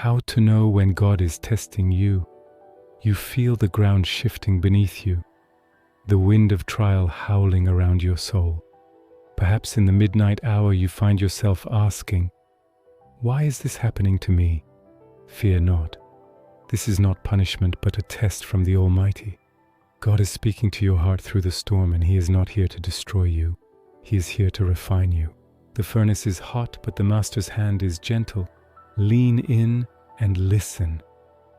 How to know when God is testing you? You feel the ground shifting beneath you, the wind of trial howling around your soul. Perhaps in the midnight hour you find yourself asking, "Why is this happening to me?" Fear not. This is not punishment, but a test from the Almighty. God is speaking to your heart through the storm, and He is not here to destroy you. He is here to refine you. The furnace is hot, but the Master's hand is gentle. Lean in and listen.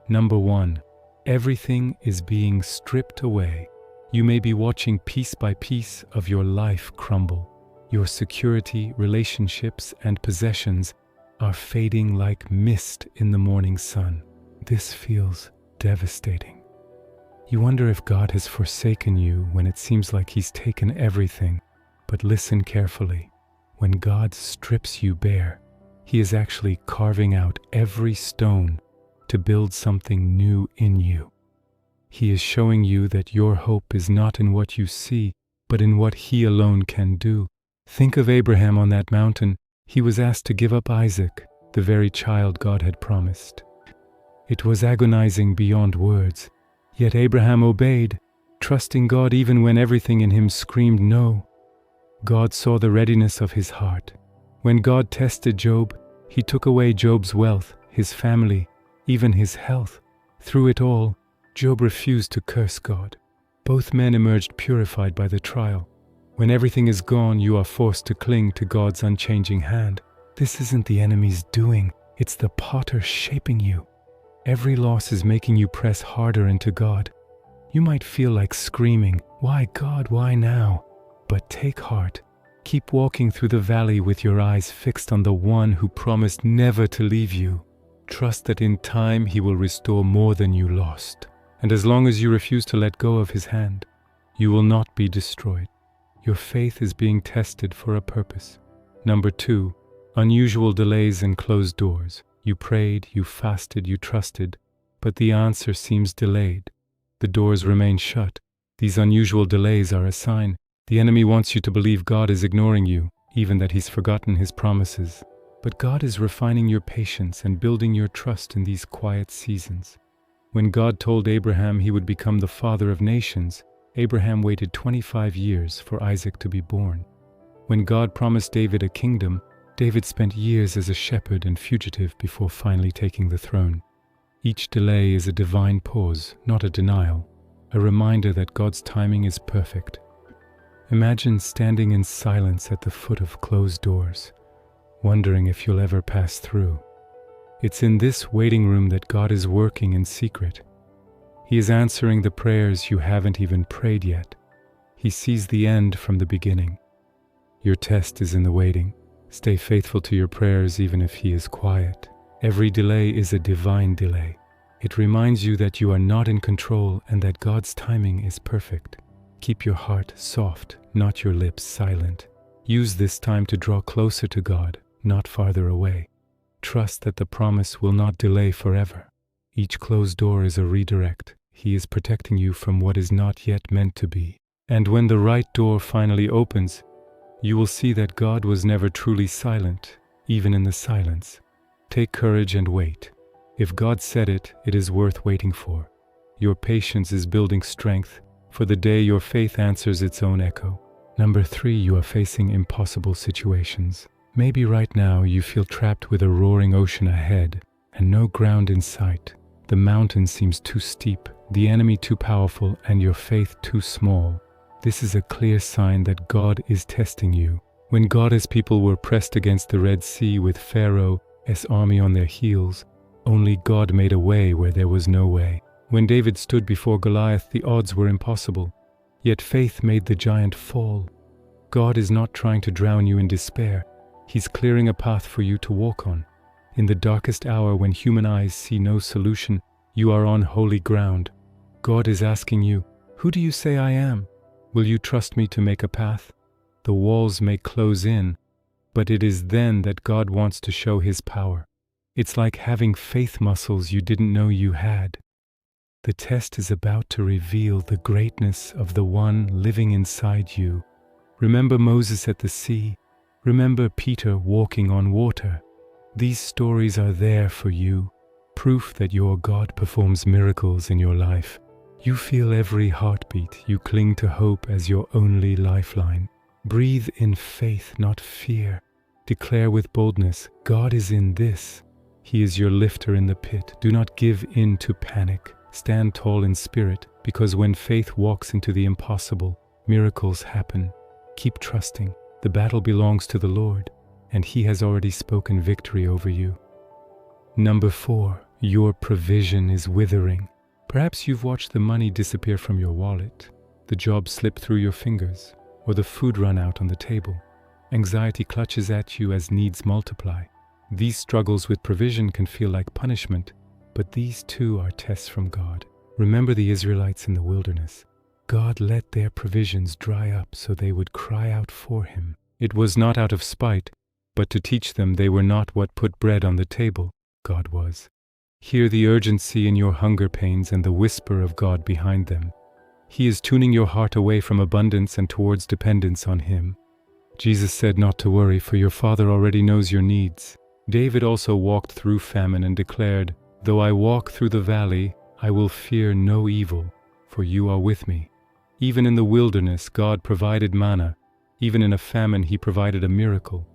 Number 1, everything is being stripped away. You may be watching piece by piece of your life crumble. Your security, relationships, and possessions are fading like mist in the morning sun. This feels devastating. You wonder if God has forsaken you when it seems like He's taken everything. But listen carefully. When God strips you bare, He is actually carving out every stone to build something new in you. He is showing you that your hope is not in what you see, but in what He alone can do. Think of Abraham on that mountain. He was asked to give up Isaac, the very child God had promised. It was agonizing beyond words, yet Abraham obeyed, trusting God even when everything in him screamed no. God saw the readiness of his heart. When God tested Job, He took away Job's wealth, his family, even his health. Through it all, Job refused to curse God. Both men emerged purified by the trial. When everything is gone, you are forced to cling to God's unchanging hand. This isn't the enemy's doing, it's the potter shaping you. Every loss is making you press harder into God. You might feel like screaming, "Why God, why now?" But take heart. Keep walking through the valley with your eyes fixed on the one who promised never to leave you. Trust that in time He will restore more than you lost. And as long as you refuse to let go of His hand, you will not be destroyed. Your faith is being tested for a purpose. Number 2, unusual delays and closed doors. You prayed, you fasted, you trusted, but the answer seems delayed. The doors remain shut. These unusual delays are a sign. The enemy wants you to believe God is ignoring you, even that He's forgotten His promises. But God is refining your patience and building your trust in these quiet seasons. When God told Abraham he would become the father of nations, Abraham waited 25 years for Isaac to be born. When God promised David a kingdom, David spent years as a shepherd and fugitive before finally taking the throne. Each delay is a divine pause, not a denial, a reminder that God's timing is perfect. Imagine standing in silence at the foot of closed doors, wondering if you'll ever pass through. It's in this waiting room that God is working in secret. He is answering the prayers you haven't even prayed yet. He sees the end from the beginning. Your test is in the waiting. Stay faithful to your prayers even if He is quiet. Every delay is a divine delay. It reminds you that you are not in control and that God's timing is perfect. Keep your heart soft, not your lips silent. Use this time to draw closer to God, not farther away. Trust that the promise will not delay forever. Each closed door is a redirect. He is protecting you from what is not yet meant to be. And when the right door finally opens, you will see that God was never truly silent, even in the silence. Take courage and wait. If God said it, it is worth waiting for. Your patience is building strength for the day your faith answers its own echo. Number 3, you are facing impossible situations. Maybe right now you feel trapped with a roaring ocean ahead and no ground in sight. The mountain seems too steep, the enemy too powerful, and your faith too small. This is a clear sign that God is testing you. When God's people were pressed against the Red Sea with Pharaoh's army on their heels, only God made a way where there was no way. When David stood before Goliath, the odds were impossible. Yet faith made the giant fall. God is not trying to drown you in despair. He's clearing a path for you to walk on. In the darkest hour when human eyes see no solution, you are on holy ground. God is asking you, "Who do you say I am? Will you trust me to make a path?" The walls may close in, but it is then that God wants to show His power. It's like having faith muscles you didn't know you had. The test is about to reveal the greatness of the one living inside you. Remember Moses at the sea. Remember Peter walking on water. These stories are there for you. proof that your God performs miracles in your life. You feel every heartbeat. You cling to hope as your only lifeline. Breathe in faith, not fear. Declare with boldness, God is in this. He is your lifter in the pit. Do not give in to panic. Stand tall in spirit, because when faith walks into the impossible, miracles happen. Keep trusting. The battle belongs to the Lord, and He has already spoken victory over you. Number 4, your provision is withering. Perhaps you've watched the money disappear from your wallet, the job slip through your fingers, or the food run out on the table. Anxiety clutches at you as needs multiply. These struggles with provision can feel like punishment, but these too are tests from God. Remember the Israelites in the wilderness. God let their provisions dry up so they would cry out for Him. It was not out of spite, but to teach them they were not what put bread on the table. God was. Hear the urgency in your hunger pains and the whisper of God behind them. He is tuning your heart away from abundance and towards dependence on Him. Jesus said not to worry, for your Father already knows your needs. David also walked through famine and declared, "Though I walk through the valley, I will fear no evil, for you are with me." Even in the wilderness, God provided manna. Even in a famine, He provided a miracle.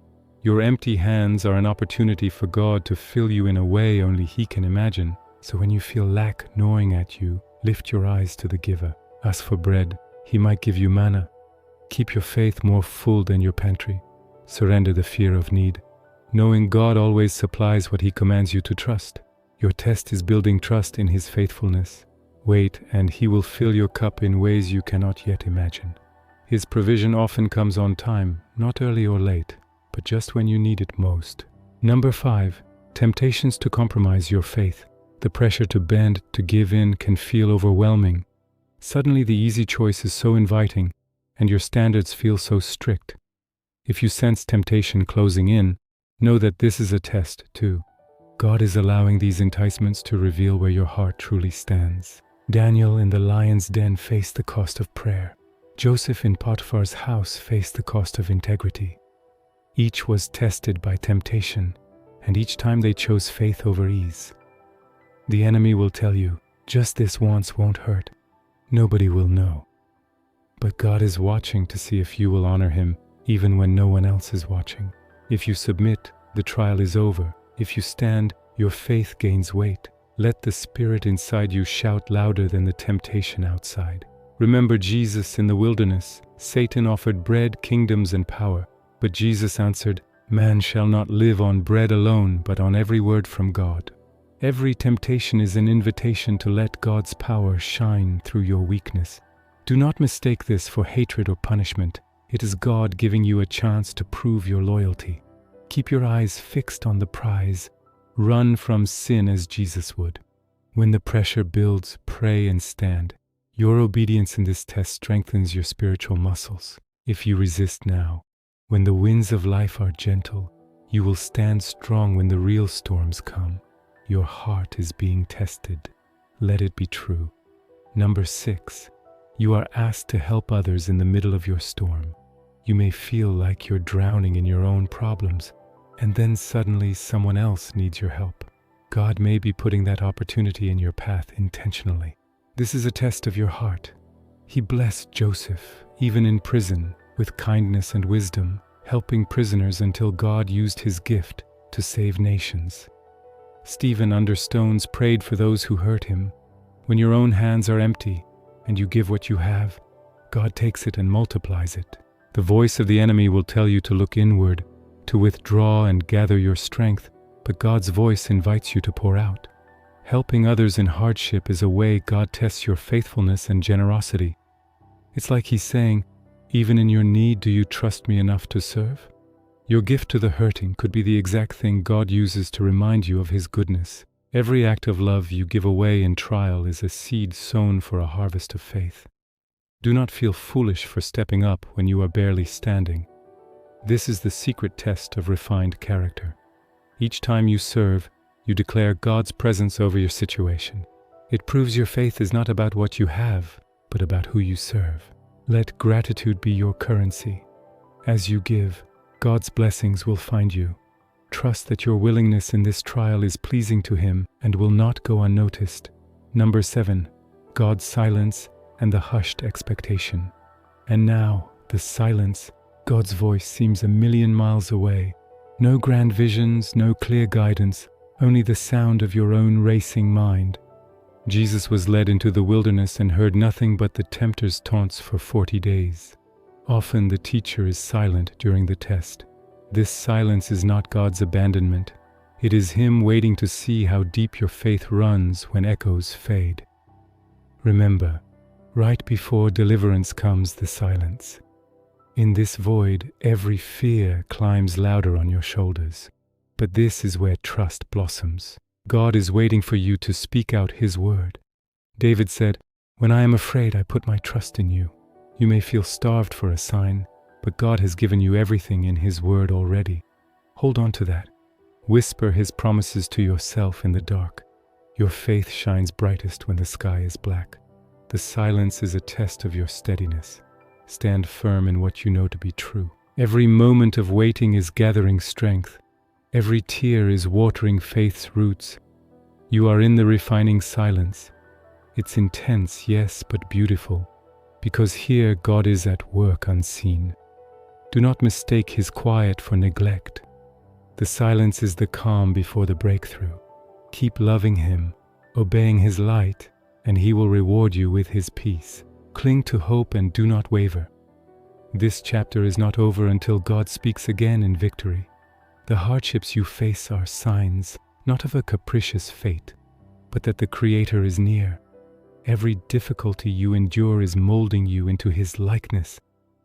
Your empty hands are an opportunity for God to fill you in a way only He can imagine. So when you feel lack gnawing at you, lift your eyes to the giver. Ask for bread. He might give you manna. Keep your faith more full than your pantry. Surrender the fear of need, knowing God always supplies what He commands you to trust. Your test is building trust in His faithfulness. Wait, and He will fill your cup in ways you cannot yet imagine. His provision often comes on time, not early or late, but just when you need it most. Number 5, temptations to compromise your faith. The pressure to bend, to give in, can feel overwhelming. Suddenly the easy choice is so inviting, and your standards feel so strict. If you sense temptation closing in, know that this is a test too. God is allowing these enticements to reveal where your heart truly stands. Daniel in the lion's den faced the cost of prayer. Joseph in Potiphar's house faced the cost of integrity. Each was tested by temptation, and each time they chose faith over ease. The enemy will tell you, just this once won't hurt. Nobody will know. But God is watching to see if you will honor Him, even when no one else is watching. If you submit, the trial is over. If you stand, your faith gains weight. Let the Spirit inside you shout louder than the temptation outside. Remember Jesus in the wilderness. Satan offered bread, kingdoms, and power. But Jesus answered, "Man shall not live on bread alone, but on every word from God." Every temptation is an invitation to let God's power shine through your weakness. Do not mistake this for hatred or punishment. It is God giving you a chance to prove your loyalty. Keep your eyes fixed on the prize. Run from sin as Jesus would. When the pressure builds, pray and stand. Your obedience in this test strengthens your spiritual muscles. If you resist now, when the winds of life are gentle, you will stand strong when the real storms come. Your heart is being tested. Let it be true. Number 6, you are asked to help others in the middle of your storm. You may feel like you're drowning in your own problems, and then suddenly someone else needs your help. God may be putting that opportunity in your path intentionally. This is a test of your heart. He blessed Joseph, even in prison, with kindness and wisdom, helping prisoners until God used his gift to save nations. Stephen under stones prayed for those who hurt him. When your own hands are empty and you give what you have, God takes it and multiplies it. The voice of the enemy will tell you to look inward, to withdraw and gather your strength, but God's voice invites you to pour out. Helping others in hardship is a way God tests your faithfulness and generosity. It's like He's saying, even in your need, do you trust me enough to serve? Your gift to the hurting could be the exact thing God uses to remind you of His goodness. Every act of love you give away in trial is a seed sown for a harvest of faith. Do not feel foolish for stepping up when you are barely standing. This is the secret test of refined character. Each time you serve, you declare God's presence over your situation. It proves your faith is not about what you have, but about who you serve. Let gratitude be your currency. As you give, God's blessings will find you. Trust that your willingness in this trial is pleasing to Him and will not go unnoticed. Number 7. God's silence and the hushed expectation. And now, the silence. God's voice seems a million miles away. No grand visions, no clear guidance, only the sound of your own racing mind. Jesus was led into the wilderness and heard nothing but the tempter's taunts for 40 days. Often the teacher is silent during the test. This silence is not God's abandonment. It is Him waiting to see how deep your faith runs when echoes fade. Remember, right before deliverance comes the silence. In this void, every fear climbs louder on your shoulders. But this is where trust blossoms. God is waiting for you to speak out His word. David said, "When I am afraid, I put my trust in you." You may feel starved for a sign, but God has given you everything in His word already. Hold on to that. Whisper His promises to yourself in the dark. Your faith shines brightest when the sky is black. The silence is a test of your steadiness. Stand firm in what you know to be true. Every moment of waiting is gathering strength. Every tear is watering faith's roots. You are in the refining silence. It's intense, yes, but beautiful, because here God is at work unseen. Do not mistake His quiet for neglect. The silence is the calm before the breakthrough. Keep loving Him, obeying His light, and He will reward you with His peace. Cling to hope and do not waver. This chapter is not over until God speaks again in victory. The hardships you face are signs, not of a capricious fate, but that the Creator is near. Every difficulty you endure is molding you into His likeness.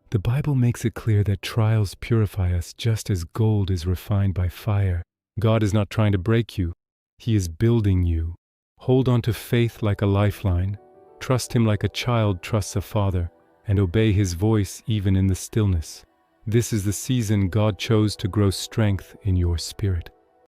The Bible makes it clear that trials purify us just as gold is refined by fire. God is not trying to break you. He is building you. Hold on to faith like a lifeline. Trust Him like a child trusts a father, and obey His voice even in the stillness. This is the season God chose to grow strength in your spirit.